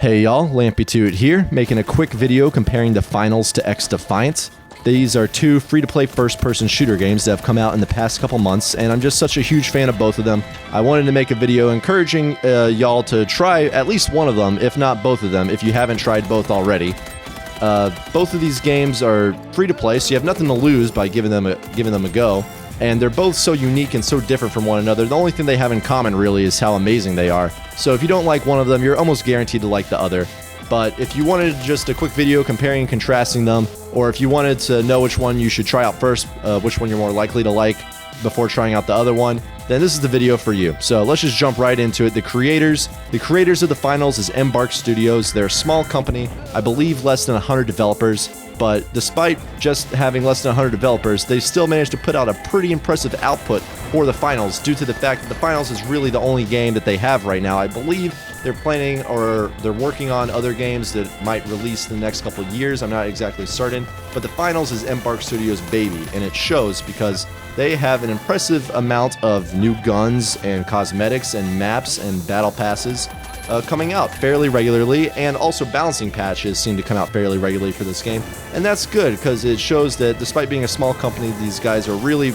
Hey y'all, Lampy2 here, making a quick video comparing the finals to Xdefiant. These are two free-to-play first-person shooter games that have come out in the past couple months, and I'm just such a huge fan of both of them. I wanted to make a video encouraging y'all to try at least one of them, if not both of them, if you haven't tried both already. Both of these games are free-to-play, so you have nothing to lose by giving them a go. And they're both so unique and so different from one another. The only thing they have in common, really, is how amazing they are. So if you don't like one of them, you're almost guaranteed to like the other. But if you wanted just a quick video comparing and contrasting them, or if you wanted to know which one you should try out first, which one you're more likely to like before trying out the other one, then this is the video for you. So let's just jump right into it. The creators of the finals is Embark Studios. They're a small company, I believe less than 100 developers. But despite just having less than 100 developers, they still managed to put out a pretty impressive output for the finals due to the fact that the finals is really the only game that they have right now. I believe they're planning or they're working on other games that might release in the next couple of years. I'm not exactly certain, but the finals is Embark Studios' baby, and it shows because they have an impressive amount of new guns and cosmetics and maps and battle passes coming out fairly regularly, and also balancing patches seem to come out fairly regularly for this game, and that's good because it shows that despite being a small company, these guys are really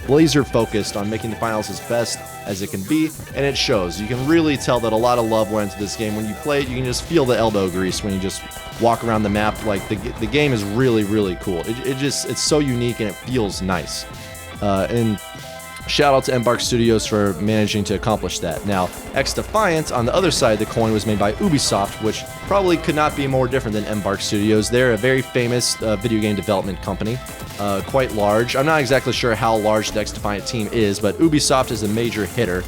laser focused on making the finals as best as it can be, and it shows. You can really tell that a lot of love went into this game. When you play it, you can just feel the elbow grease when you just walk around the map. Like the game is really cool. It's so unique and it feels nice. And shout out to Embark Studios for managing to accomplish that. Now, Xdefiant, on the other side of the coin, was made by Ubisoft, which probably could not be more different than Embark Studios. They're a very famous video game development company, quite large. I'm not exactly sure how large the Xdefiant team is, but Ubisoft is a major hitter.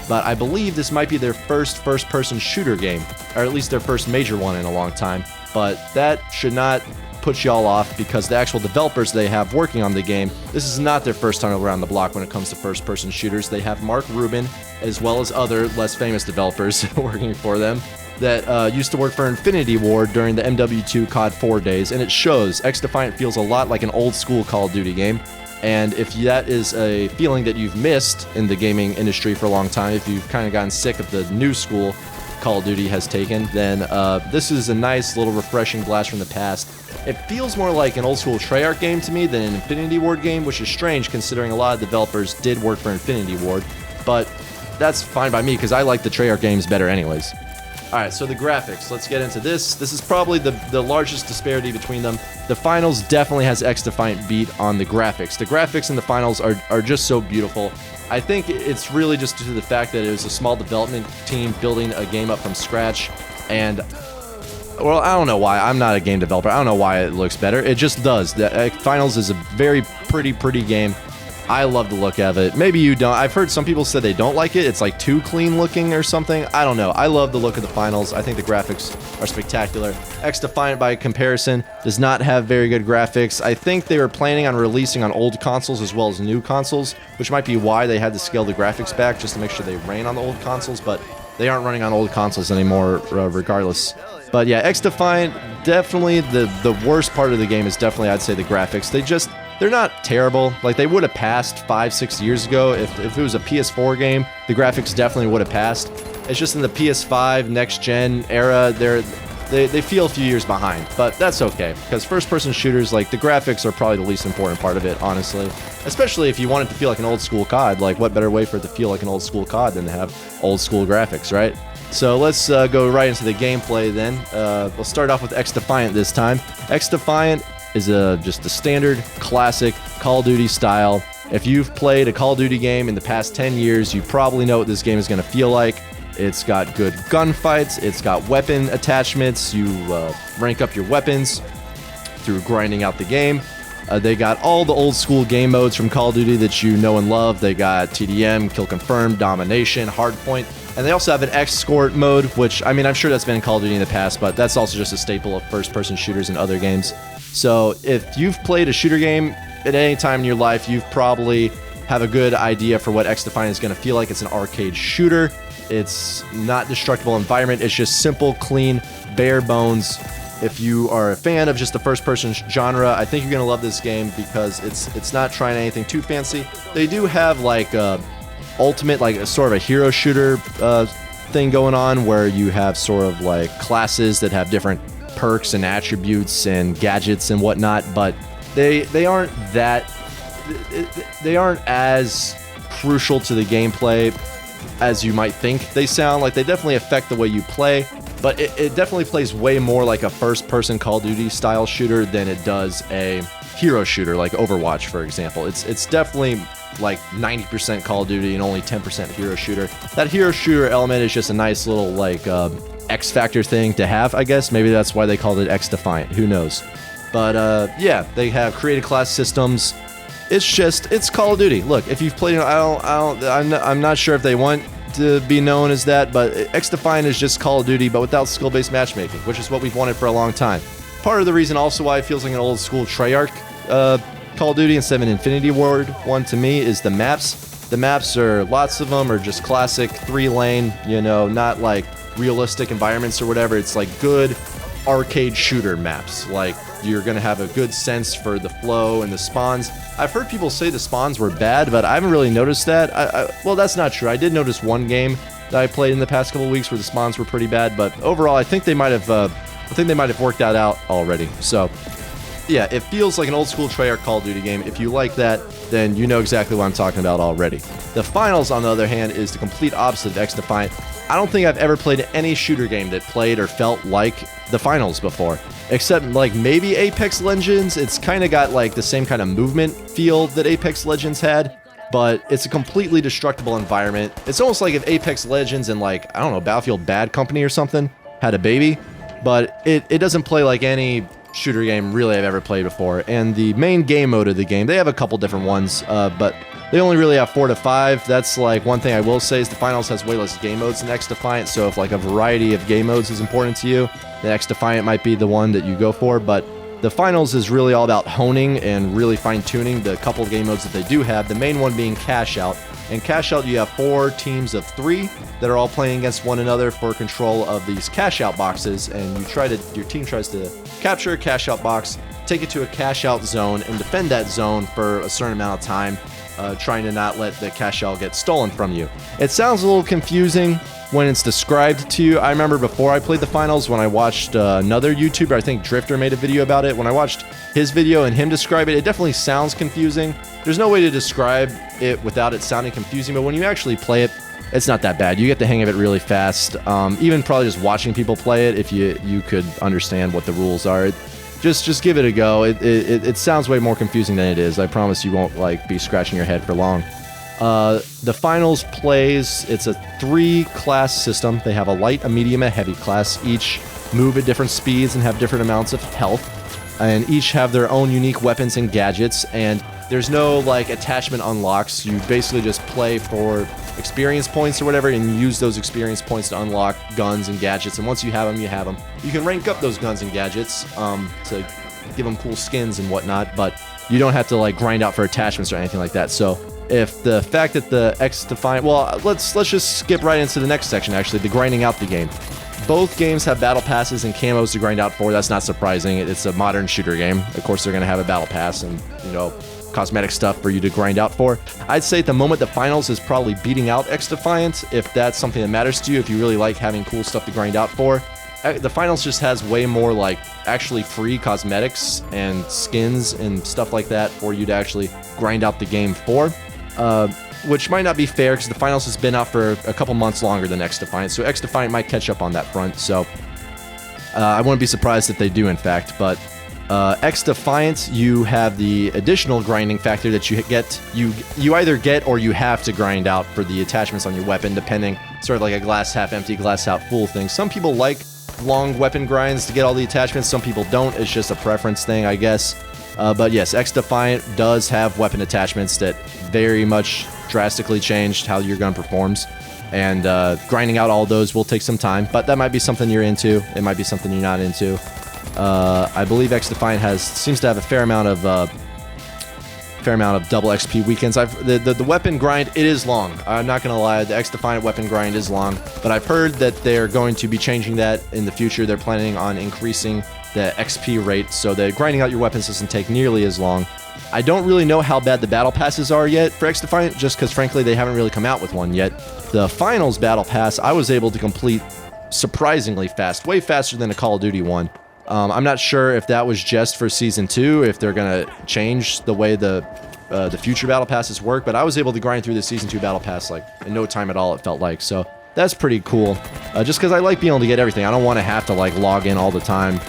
But I believe this might be their first-person shooter game, or at least their first major one in a long time. But that should not put y'all off, because the actual developers they have working on the game, this is not their first time around the block when it comes to first-person shooters. They have Mark Rubin, as well as other less famous developers working for them that used to work for Infinity Ward during the MW2 COD 4 days, and it shows. Xdefiant feels a lot like an old-school Call of Duty game, and if that is a feeling that you've missed in the gaming industry for a long time, if you've kind of gotten sick of the new school Call of Duty has taken, then this is a nice little refreshing blast from the past. It feels more like an old school Treyarch game to me than an Infinity Ward game, which is strange considering a lot of developers did work for Infinity Ward, but that's fine by me because I like the Treyarch games better anyways. Alright, so the graphics, let's get into this. This is probably the largest disparity between them. The finals definitely has Xdefiant beat on the graphics. The graphics in the finals are just so beautiful. I think it's really just due to the fact that it was a small development team building a game up from scratch, and well, I don't know why. I'm not a game developer. I don't know why it looks better. It just does. The finals is a very pretty game. I love the look of it. Maybe you don't. I've heard some people say they don't like it. It's like too clean looking or something. I don't know. I love the look of the finals. I think the graphics are spectacular. Xdefiant, by comparison, does not have very good graphics. I think they were planning on releasing on old consoles as well as new consoles, which might be why they had to scale the graphics back just to make sure they ran on the old consoles, but they aren't running on old consoles anymore regardless. But yeah, Xdefiant, definitely the worst part of the game is definitely, I'd say, the graphics. They're not terrible. Like, they would have passed 5-6 years ago. If it was a PS4 game, the graphics definitely would have passed. It's just in the PS5 next-gen era, they feel a few years behind. But that's okay, because first-person shooters, like, the graphics are probably the least important part of it, honestly. Especially if you want it to feel like an old-school COD. Like, what better way for it to feel like an old-school COD than to have old-school graphics, right? So let's go right into the gameplay then. We'll start off with Xdefiant this time. Xdefiant is just a standard, classic Call of Duty style. If you've played a Call of Duty game in the past 10 years, you probably know what this game is going to feel like. It's got good gunfights, it's got weapon attachments, you rank up your weapons through grinding out the game. They got all the old school game modes from Call of Duty that you know and love. They got TDM, Kill Confirmed, Domination, Hardpoint, and they also have an Escort mode, which, I mean, I'm sure that's been in Call of Duty in the past, but that's also just a staple of first-person shooters in other games. So if you've played a shooter game at any time in your life, you've probably have a good idea for what Xdefiant is going to feel like. It's an arcade shooter. It's not destructible environment. It's just simple, clean, bare bones. If you are a fan of just the first-person genre, I think you're going to love this game because it's not trying anything too fancy. They do have like ultimate, like a sort of a hero shooter thing going on where you have sort of like classes that have different perks and attributes and gadgets and whatnot, but they aren't as crucial to the gameplay as you might think they sound. Like, they definitely affect the way you play, but it definitely plays way more like a first-person Call of Duty style shooter than it does a hero shooter like Overwatch, for example. It's definitely like 90% Call of Duty and only 10% hero shooter. That hero shooter element is just a nice little like X Factor thing to have, I guess. Maybe that's why they called it Xdefiant. Who knows? But yeah, they have created class systems. It's Call of Duty. Look, if you've played, I'm not sure if they want to be known as that, but Xdefiant is just Call of Duty, but without skill-based matchmaking, which is what we've wanted for a long time. Part of the reason also why it feels like an old school Treyarch Call of Duty instead of an Infinity Ward one to me is the maps. The maps are, lots of them are just classic 3-lane, you know, not like realistic environments or whatever. It's like good arcade shooter maps. Like, you're gonna have a good sense for the flow and the spawns. I've heard people say the spawns were bad, but I haven't really noticed that. Well, that's not true. I did notice one game that I played in the past couple of weeks where the spawns were pretty bad, but overall, I think they might have worked that out already. So, yeah, it feels like an old school Treyarch Call of Duty game. If you like that, then you know exactly what I'm talking about already. The Finals, on the other hand, is the complete opposite of Xdefiant. I don't think I've ever played any shooter game that played or felt like the Finals before, except like maybe Apex Legends. It's kind of got like the same kind of movement feel that Apex Legends had, but it's a completely destructible environment. It's almost like if Apex Legends and like, I don't know, Battlefield Bad Company or something had a baby, but it doesn't play like any shooter game really I've ever played before. And the main game mode of the game, they have a couple different ones, but they only really have 4 to 5. That's like one thing I will say is the Finals has way less game modes than Xdefiant, so if like a variety of game modes is important to you, then Xdefiant might be the one that you go for. But the Finals is really all about honing and really fine-tuning the couple of game modes that they do have, the main one being Cash Out. In Cash Out, you have 4 teams of 3 that are all playing against one another for control of these cash out boxes, and your team tries to capture a cash out box, take it to a cash out zone, and defend that zone for a certain amount of time, trying to not let the cash out get stolen from you. It sounds a little confusing when it's described to you. I remember before I played the Finals, when I watched another YouTuber, I think Drifter, made a video about it. When I watched his video and him describe it, it definitely sounds confusing. There's no way to describe it without it sounding confusing, but when you actually play it, it's not that bad. You get the hang of it really fast. Even probably just watching people play it, if you could understand what the rules are. Just give it a go. It sounds way more confusing than it is. I promise you won't like be scratching your head for long. The Finals plays, it's a 3-class system. They have a light, a medium, a heavy class. Each move at different speeds and have different amounts of health, and each have their own unique weapons and gadgets, and there's no like attachment unlocks. You basically just play for experience points or whatever, and you use those experience points to unlock guns and gadgets, and once you have them, you have them. You can rank up those guns and gadgets to give them cool skins and whatnot, but you don't have to like grind out for attachments or anything like that. So if the fact that the Xdefiant, well, let's just skip right into the next section, actually, the grinding out the game. Both games have battle passes and camos to grind out for. That's not surprising. It's a modern shooter game. Of course, they're going to have a battle pass and, you know, cosmetic stuff for you to grind out for. I'd say at the moment the Finals is probably beating out Xdefiant, if that's something that matters to you, if you really like having cool stuff to grind out for. The Finals just has way more like actually free cosmetics and skins and stuff like that for you to actually grind out the game for. Which might not be fair because the Finals has been out for a couple months longer than Xdefiant, so Xdefiant might catch up on that front, so I wouldn't be surprised if they do, in fact. But Xdefiant, you have the additional grinding factor that you get. You either get or you have to grind out for the attachments on your weapon, depending, sort of like a glass half empty, glass half full thing. Some people like long weapon grinds to get all the attachments, some people don't. It's just a preference thing, I guess. But yes, Xdefiant does have weapon attachments that very much drastically changed how your gun performs, and grinding out all those will take some time, but that might be something you're into. It might be something you're not into. I believe Xdefiant seems to have a fair amount of double XP weekends. The weapon grind, it is long. I'm not gonna lie, the Xdefiant weapon grind is long, but I've heard that they're going to be changing that in the future. They're planning on increasing the XP rate so that grinding out your weapons doesn't take nearly as long. I don't really know how bad the battle passes are yet for Xdefiant, just because frankly they haven't really come out with one yet. The Finals battle pass I was able to complete surprisingly fast, way faster than a Call of Duty one. I'm not sure if that was just for Season 2, if they're gonna change the way the future battle passes work, but I was able to grind through the Season 2 battle pass like in no time at all, it felt like, so that's pretty cool. Just because I like being able to get everything. I don't want to have to like log in all the time.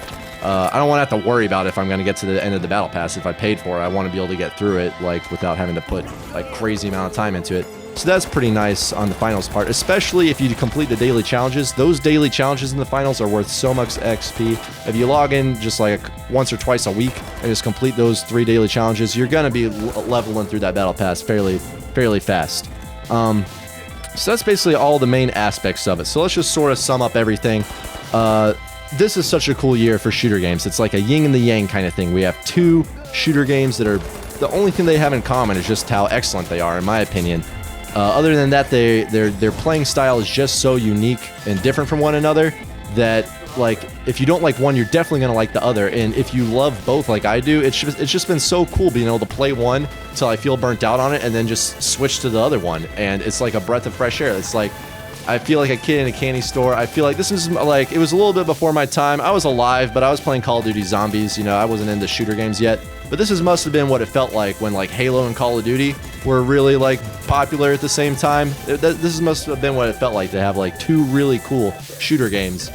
I don't want to have to worry about if I'm going to get to the end of the battle pass. If I paid for it, I want to be able to get through it like without having to put like crazy amount of time into it. So that's pretty nice on the finals part, especially if you complete the daily challenges. Those daily challenges in the finals are worth so much XP. If you log in just like once or twice a week and just complete those 3 daily challenges, you're going to be leveling through that battle pass fairly fast. So that's basically all the main aspects of it. So let's just sort of sum up everything. This is such a cool year for shooter games. It's like a yin and the yang kind of thing. We have 2 shooter games that are, the only thing they have in common is just how excellent they are, in my opinion. Other than that, their playing style is just so unique and different from one another that, like, if you don't like one, you're definitely gonna like the other. And if you love both like I do, it's just been so cool being able to play one until I feel burnt out on it and then just switch to the other one. And it's like a breath of fresh air. It's like, I feel like a kid in a candy store. I feel like this is like, it was a little bit before my time. I was alive, but I was playing Call of Duty Zombies. You know, I wasn't into shooter games yet. But this must have been what it felt like when like Halo and Call of Duty were really like popular at the same time. This must have been what it felt like to have like 2 really cool shooter games,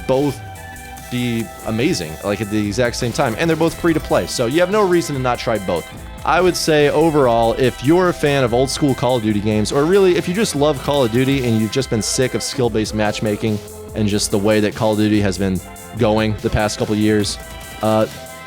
both be amazing, like at the exact same time, and they're both free to play. So you have no reason to not try both. I would say overall, if you're a fan of old school Call of Duty games, or really if you just love Call of Duty and you've just been sick of skill-based matchmaking and just the way that Call of Duty has been going the past couple years,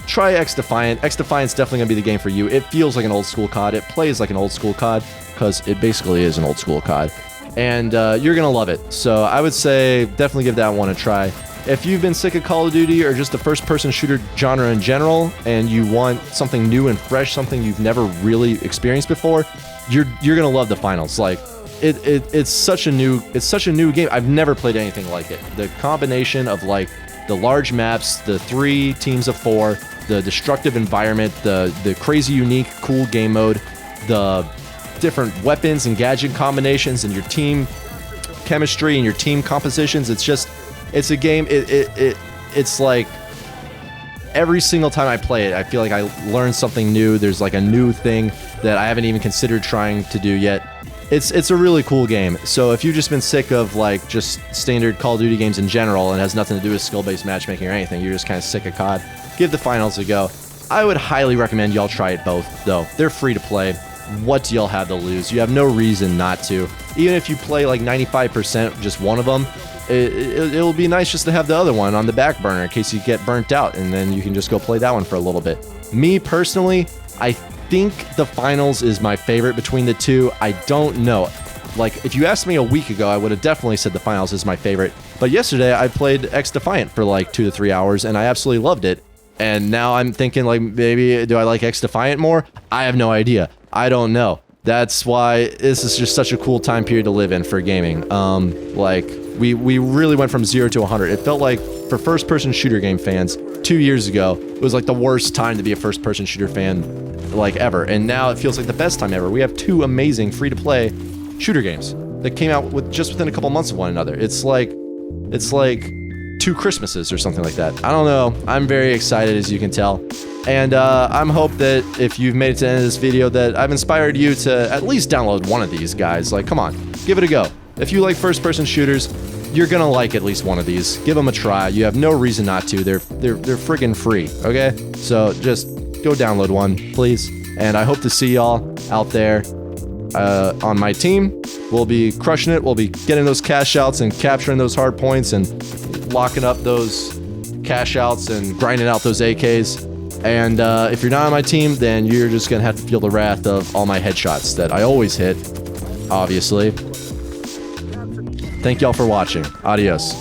try Xdefiant. Xdefiant's definitely going to be the game for you. It feels like an old school COD. It plays like an old school COD, because it basically is an old school COD. And you're going to love it. So I would say definitely give that one a try. If you've been sick of Call of Duty or just the first-person shooter genre in general, and you want something new and fresh, something you've never really experienced before, you're gonna love the finals. Like, it's such a new game. I've never played anything like it. The combination of like the large maps, the 3 teams of 4, the destructive environment, the crazy unique cool game mode, the different weapons and gadget combinations, and your team chemistry and your team compositions. It's a game, it's like, every single time I play it, I feel like I learn something new. There's like a new thing that I haven't even considered trying to do yet. It's a really cool game. So if you've just been sick of like just standard Call of Duty games in general and has nothing to do with skill-based matchmaking or anything, you're just kind of sick of COD, give the finals a go. I would highly recommend y'all try it both, though. They're free to play. What do y'all have to lose? You have no reason not to. Even if you play like 95% just one of them, it'll be nice just to have the other one on the back burner in case you get burnt out, and then you can just go play that one for a little bit. Me, personally, I think the finals is my favorite between the 2. I don't know. Like, if you asked me a week ago, I would have definitely said the finals is my favorite. But yesterday, I played Xdefiant for like 2 to 3 hours, and I absolutely loved it. And now I'm thinking, like, maybe do I like Xdefiant more? I have no idea. I don't know. That's why this is just such a cool time period to live in for gaming. Like, we really went from 0 to 100. It felt like, for first-person shooter game fans, 2 years ago, it was like the worst time to be a first-person shooter fan, like, ever. And now it feels like the best time ever. We have 2 amazing free-to-play shooter games that came out just within a couple months of one another. It's like 2 Christmases or something like that. I don't know. I'm very excited, as you can tell. And I'm hope that if you've made it to the end of this video that I've inspired you to at least download one of these guys. Like, come on, give it a go. If you like first-person shooters, you're gonna like at least one of these. Give them a try. You have no reason not to. They're friggin' free, okay? So just go download one, please. And I hope to see y'all out there on my team. We'll be crushing it. We'll be getting those cash outs and capturing those hard points and locking up those cash outs and grinding out those AKs. And if you're not on my team, then you're just gonna have to feel the wrath of all my headshots that I always hit, obviously. Thank y'all for watching. Adios.